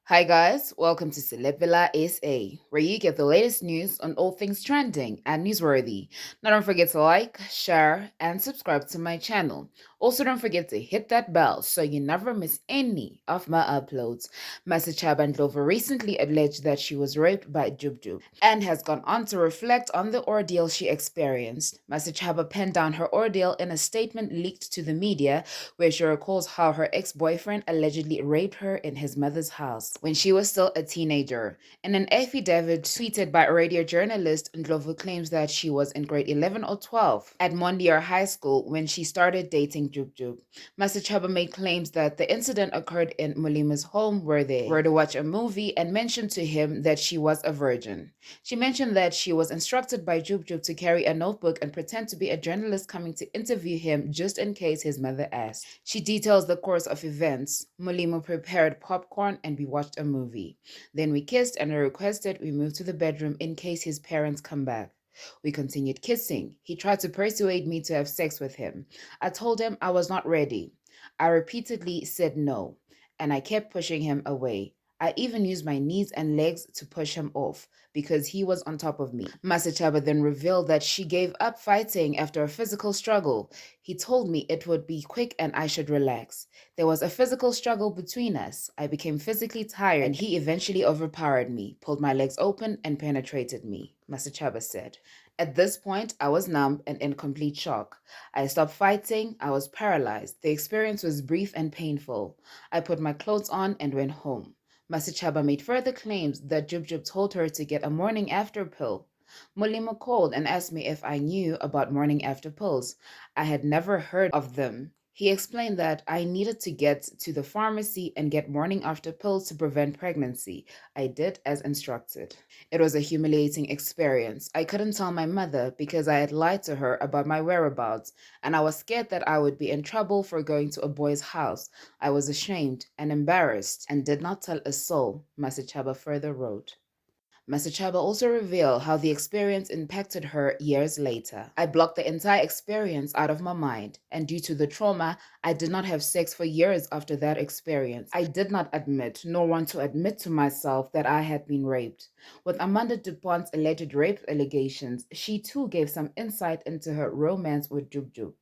Hi guys, welcome to Celebvilla SA, where you get the latest news on all things trending and newsworthy. Now don't forget to like, share, and subscribe to my channel. Also don't forget to hit that bell so you never miss any of my uploads. Masechaba Ndlovu recently alleged that she was raped by Jub Jub and has gone on to reflect on the ordeal she experienced. Masechaba penned down her ordeal in a statement leaked to the media where she recalls how her ex-boyfriend allegedly raped her in his mother's house when she was still a teenager. In an affidavit tweeted by a radio journalist, Ndlovu claims that she was in grade 11 or 12 at Mondier High School when she started dating Jub Jub. Masechaba made claims that the incident occurred in Mulima's home where they were to watch a movie and mentioned to him that she was a virgin. She mentioned that she was instructed by Jub Jub to carry a notebook and pretend to be a journalist coming to interview him just in case his mother asked. She details the course of events. Mulimo prepared popcorn and we watched a movie. Then we kissed and I requested we move to the bedroom in case his parents come back. We continued kissing. He tried to persuade me to have sex with him. I told him I was not ready. I repeatedly said no, and I kept pushing him away. I even used my knees and legs to push him off because he was on top of me. Masechaba then revealed that she gave up fighting after a physical struggle. He told me it would be quick and I should relax. There was a physical struggle between us. I became physically tired and he eventually overpowered me, pulled my legs open and penetrated me, Masechaba said. At this point, I was numb and in complete shock. I stopped fighting. I was paralyzed. The experience was brief and painful. I put my clothes on and went home. Masechaba made further claims that Jub Jub told her to get a morning after pill. Mulimo called and asked me if I knew about morning after pills. I had never heard of them. He explained that I needed to get to the pharmacy and get morning after pills to prevent pregnancy. I did as instructed. It was a humiliating experience. I couldn't tell my mother because I had lied to her about my whereabouts, and I was scared that I would be in trouble for going to a boy's house. I was ashamed and embarrassed and did not tell a soul, Masechaba further wrote. Masechaba also revealed how the experience impacted her years later. I blocked the entire experience out of my mind, and due to the trauma, I did not have sex for years after that experience. I did not admit, nor want to admit to myself that I had been raped. With Amanda DuPont's alleged rape allegations, she too gave some insight into her romance with Jub Jub.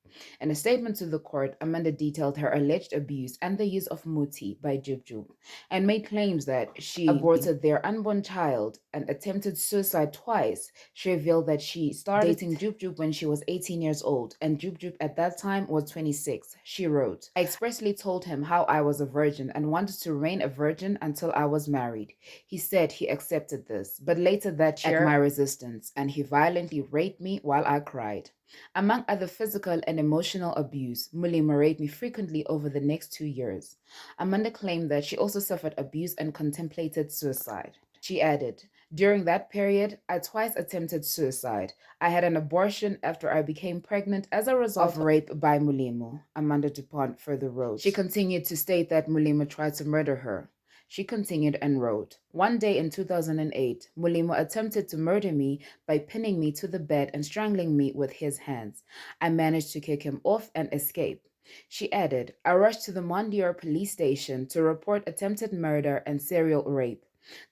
In a statement to the court, Amanda detailed her alleged abuse and the use of muti by Jub Jub, and made claims that she aborted their unborn child and attempted suicide twice. She revealed that she started dating Jub Jub when she was 18 years old, and Jub Jub at that time was 26. She wrote, I expressly told him how I was a virgin and wanted to remain a virgin until I was married. He said he accepted this, but later that year, at my resistance, and he violently raped me while I cried. Among other physical and emotional abuse, Mulima raped me frequently over the next 2 years. Amanda claimed that she also suffered abuse and contemplated suicide. She added, during that period, I twice attempted suicide. I had an abortion after I became pregnant as a result of rape by Mulimo, Amanda DuPont further wrote. She continued to state that Mulimo tried to murder her. She continued and wrote, one day in 2008, Mulimo attempted to murder me by pinning me to the bed and strangling me with his hands. I managed to kick him off and escape. She added, I rushed to the Mondier police station to report attempted murder and serial rape.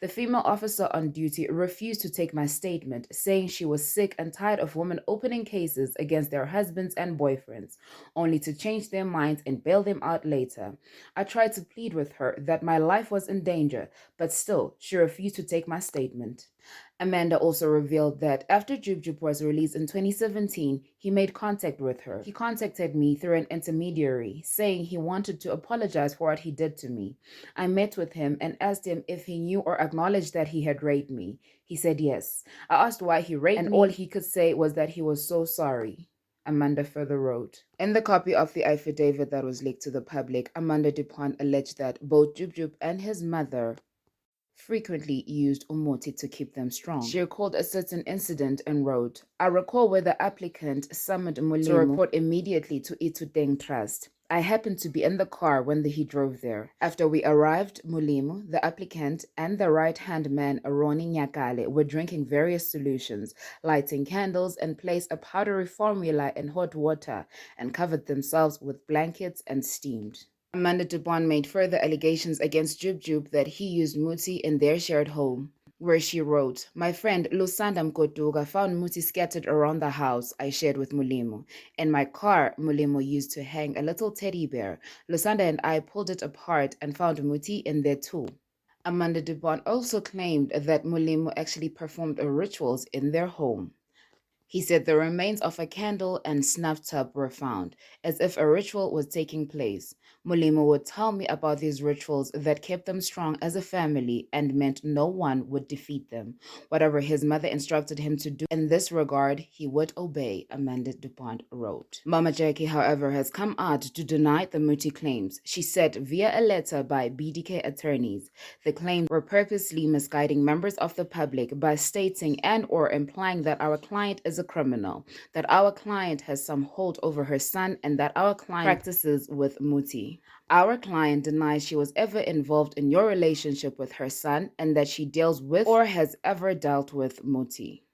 The female officer on duty refused to take my statement, saying she was sick and tired of women opening cases against their husbands and boyfriends, only to change their minds and bail them out later. I tried to plead with her that my life was in danger, but still, she refused to take my statement. Amanda also revealed that after Jub Jub was released in 2017, he made contact with her. He contacted me through an intermediary, saying he wanted to apologize for what he did to me. I met with him and asked him if he knew or acknowledged that he had raped me. He said yes. I asked why he raped me, and all he could say was that he was so sorry. Amanda further wrote. In the copy of the affidavit that was leaked to the public, Amanda DuPont alleged that both Jub Jub and his mother frequently used umuti to keep them strong. She recalled a certain incident and wrote, I recall where the applicant summoned Mulimo to report immediately to Itudeng Trust. I happened to be in the car when he drove there. After we arrived, Mulimo, the applicant, and the right-hand man, Aroni Nyakale, were drinking various solutions, lighting candles, and placed a powdery formula in hot water and covered themselves with blankets and steamed. Amanda Dupont made further allegations against Jub Jub that he used muti in their shared home, where she wrote, "My friend Lusanda Mkotuga found muti scattered around the house I shared with Mulimo. In my car, Mulimo used to hang a little teddy bear. Lusanda and I pulled it apart and found muti in there too." Amanda Dupont also claimed that Mulimo actually performed rituals in their home. He said the remains of a candle and snuff tub were found, as if a ritual was taking place. Mulimo would tell me about these rituals that kept them strong as a family and meant no one would defeat them. Whatever his mother instructed him to do in this regard, he would obey, Amanda Dupont wrote. Mama Jackie, however, has come out to deny the muti claims. She said via a letter by BDK attorneys, the claims were purposely misguiding members of the public by stating and or implying that our client is a criminal, that our client has some hold over her son, and that our client practices with muti. Our client denies she was ever involved in your relationship with her son and that she deals with or has ever dealt with muti.